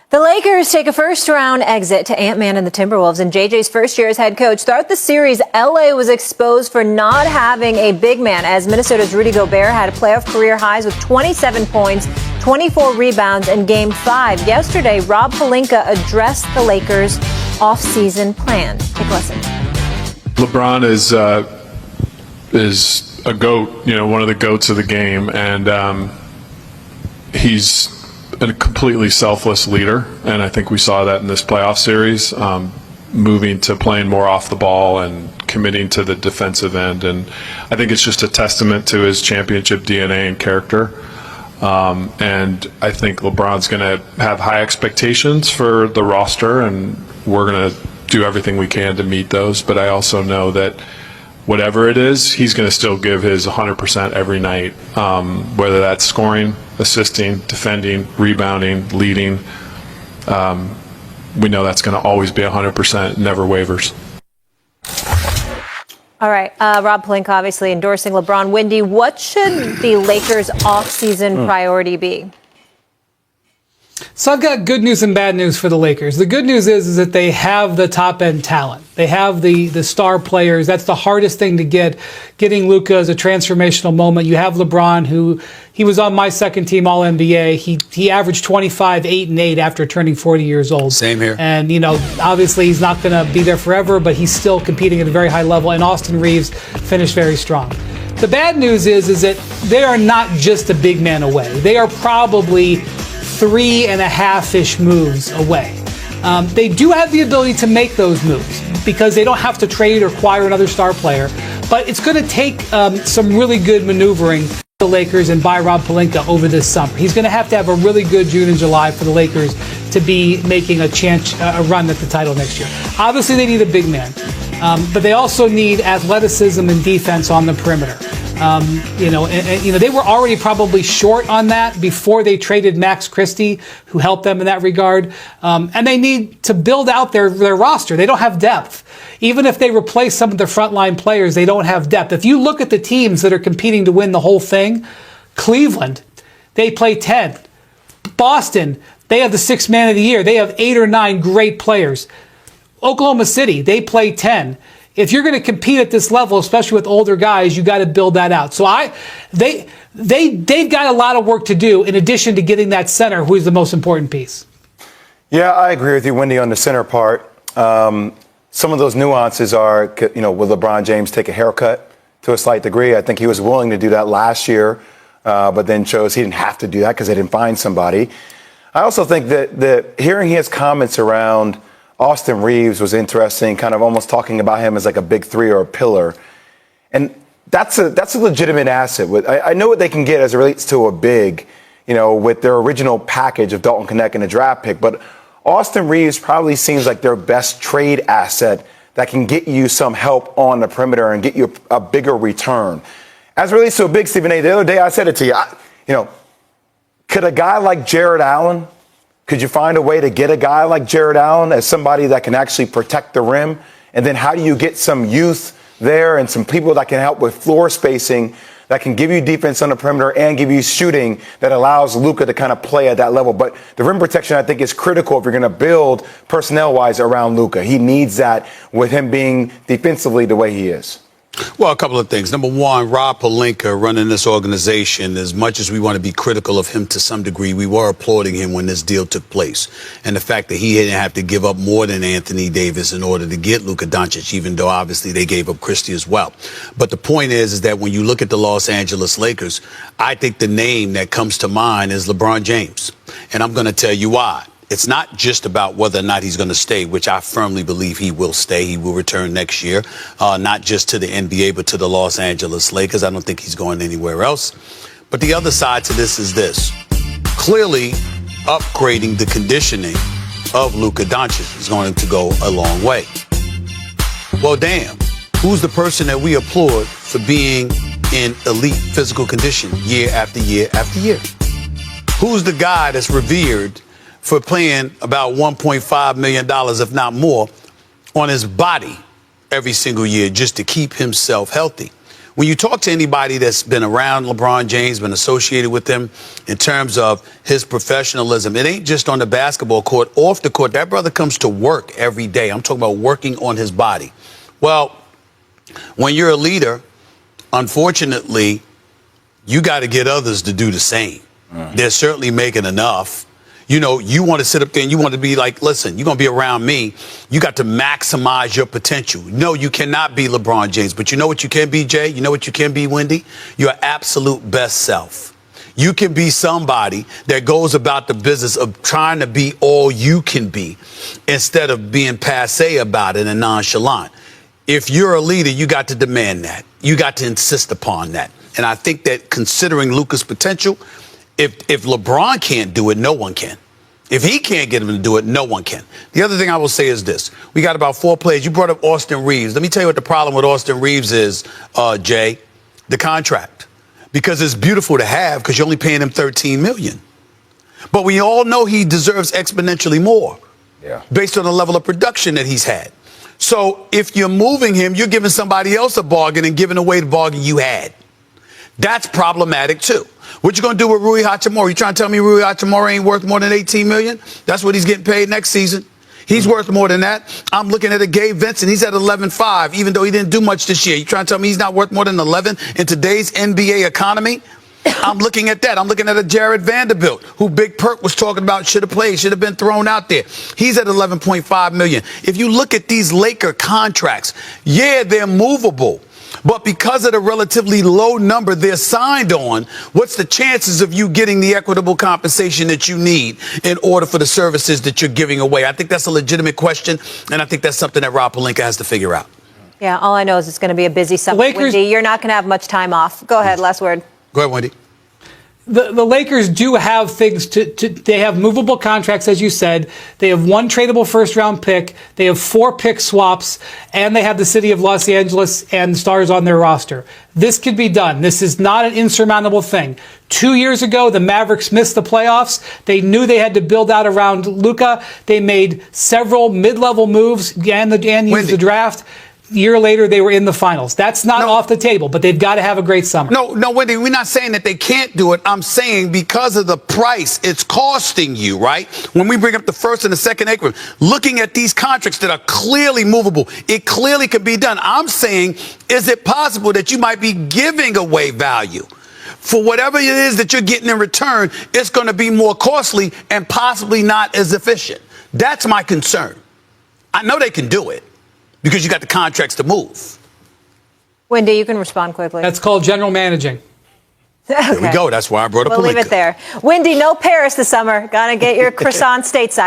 The Lakers take a first-round exit to Ant-Man and the Timberwolves in JJ's first year as head coach. Throughout the series, LA was exposed for not having a big man, as Minnesota's Rudy Gobert had playoff career highs with 27 points, 24 rebounds in Game 5. Yesterday, Rob Pelinka addressed the Lakers' off-season plan. Take a listen. LeBron is a GOAT, one of the GOATs of the game, and he's a completely selfless leader, and I think we saw that in this playoff series, moving to playing more off the ball and committing to the defensive end. And I think it's just a testament to his championship DNA and character. And I think LeBron's going to have high expectations for the roster, and we're going to do everything we can to meet those. But I also know that whatever it is, he's going to still give his 100% every night, whether that's scoring, assisting, defending, rebounding, leading. We know that's going to always be 100%, never wavers. All right, Rob Pelinka obviously endorsing LeBron. Wendy, what should the Lakers' off-season priority be? So I've got good news and bad news for the Lakers. The good news is that they have the top-end talent. They have the star players. That's the hardest thing to get. Getting Luka is a transformational moment. You have LeBron, who he was on my second team All-NBA. He averaged 25, 8, and 8 after turning 40 years old. Same here. And, obviously he's not going to be there forever, but he's still competing at a very high level. And Austin Reeves finished very strong. The bad news is that they are not just a big man away. They are probably 3.5-ish moves away. They do have the ability to make those moves because they don't have to trade or acquire another star player, but it's going to take some really good maneuvering for the Lakers and by Rob Pelinka over this summer. He's going to have a really good June and July for the Lakers to be making a run at the title next year. Obviously, they need a big man, but they also need athleticism and defense on the perimeter. They were already probably short on that before they traded Max Christie, who helped them in that regard. And they need to build out their roster. They don't have depth. Even if they replace some of the frontline players, they don't have depth. If you look at the teams that are competing to win the whole thing, Cleveland, they play 10. Boston, they have the 6th man of the year. They have 8 or 9 great players. Oklahoma City, they play 10. If you're going to compete at this level, especially with older guys, you got to build that out. So they've got a lot of work to do in addition to getting that center, who is the most important piece. Yeah, I agree with you, Wendy, on the center part. Some of those nuances are, will LeBron James take a haircut to a slight degree? I think he was willing to do that last year, but then chose he didn't have to do that because they didn't find somebody. I also think that hearing his comments around Austin Reeves was interesting, kind of almost talking about him as like a big three or a pillar. And that's a legitimate asset. I know what they can get as it relates to a big, with their original package of Dalton Knecht and a draft pick. But Austin Reeves probably seems like their best trade asset that can get you some help on the perimeter and get you a bigger return. As it relates to a big, Stephen A., the other day I said it to you, could a guy like Jared Allen, could you find a way to get a guy like Jared Allen as somebody that can actually protect the rim? And then how do you get some youth there and some people that can help with floor spacing that can give you defense on the perimeter and give you shooting that allows Luka to kind of play at that level? But the rim protection, I think, is critical if you're going to build personnel-wise around Luka. He needs that with him being defensively the way he is. Well, a couple of things. Number one, Rob Pelinka running this organization, as much as we want to be critical of him to some degree, we were applauding him when this deal took place. And the fact that he didn't have to give up more than Anthony Davis in order to get Luka Doncic, even though obviously they gave up Christie as well. But the point is that when you look at the Los Angeles Lakers, I think the name that comes to mind is LeBron James. And I'm going to tell you why. It's not just about whether or not he's going to stay, which I firmly believe he will stay. He will return next year, not just to the NBA, but to the Los Angeles Lakers. I don't think he's going anywhere else. But the other side to this is this. Clearly, upgrading the conditioning of Luka Doncic is going to go a long way. Well, damn, who's the person that we applaud for being in elite physical condition year after year after year? Who's the guy that's revered for paying about $1.5 million, if not more, on his body every single year just to keep himself healthy? when you talk to anybody that's been around LeBron James, been associated with him in terms of his professionalism, it ain't just on the basketball court, off the court. That brother comes to work every day. I'm talking about working on his body. Well, when you're a leader, unfortunately, you got to get others to do the same. They're certainly making enough. You know, you want to sit up there and you want to be like, listen, you're going to be around me. You got to maximize your potential. No, you cannot be LeBron James. But you know what you can be, Jay? You know what you can be, Wendy? Your absolute best self. You can be somebody that goes about the business of trying to be all you can be instead of being passé about it and nonchalant. If you're a leader, you got to demand that. You got to insist upon that. And I think that considering Luka's potential, if LeBron can't do it, no one can. If he can't get him to do it, no one can. The other thing I will say is this. We got about 4 players. You brought up Austin Reeves. Let me tell you what the problem with Austin Reeves is, Jay, the contract. Because it's beautiful to have because you're only paying him $13 million. But we all know he deserves exponentially more based on the level of production that he's had. So if you're moving him, you're giving somebody else a bargain and giving away the bargain you had. That's problematic, too. What you going to do with Rui Hachimura? You trying to tell me Rui Hachimura ain't worth more than $18 million? That's what he's getting paid next season. He's worth more than that. I'm looking at a Gabe Vincent. He's at 11.5, even though he didn't do much this year. You trying to tell me he's not worth more than 11 in today's NBA economy? I'm looking at that. I'm looking at a Jared Vanderbilt, who Big Perk was talking about should have played, should have been thrown out there. He's at 11.5 million. If you look at these Laker contracts, yeah, they're movable. But because of the relatively low number they're signed on, what's the chances of you getting the equitable compensation that you need in order for the services that you're giving away? I think that's a legitimate question, and I think that's something that Rob Pelinka has to figure out. Yeah, all I know is it's going to be a busy summer. Lakers, Wendy, you're not going to have much time off. Go ahead, last word. Go ahead, Wendy. The Lakers do have things they have movable contracts, as you said. They have 1 tradable first-round pick. They have 4 pick swaps, and they have the city of Los Angeles and the Stars on their roster. This could be done. This is not an insurmountable thing. 2 years ago, the Mavericks missed the playoffs. They knew they had to build out around Luka. They made several mid-level moves and used the draft. A year later, they were in the finals. That's not off the table, but they've got to have a great summer. No, Wendy, we're not saying that they can't do it. I'm saying because of the price it's costing you, right? When we bring up the first and the second increment, looking at these contracts that are clearly movable, it clearly can be done. I'm saying, is it possible that you might be giving away value? For whatever it is that you're getting in return, it's going to be more costly and possibly not as efficient. That's my concern. I know they can do it, because you got the contracts to move. Wendy, you can respond quickly. That's called general managing. Okay. There we go. That's why I brought up We'll leave it there. Wendy, no Paris this summer. Gotta get your croissant stateside.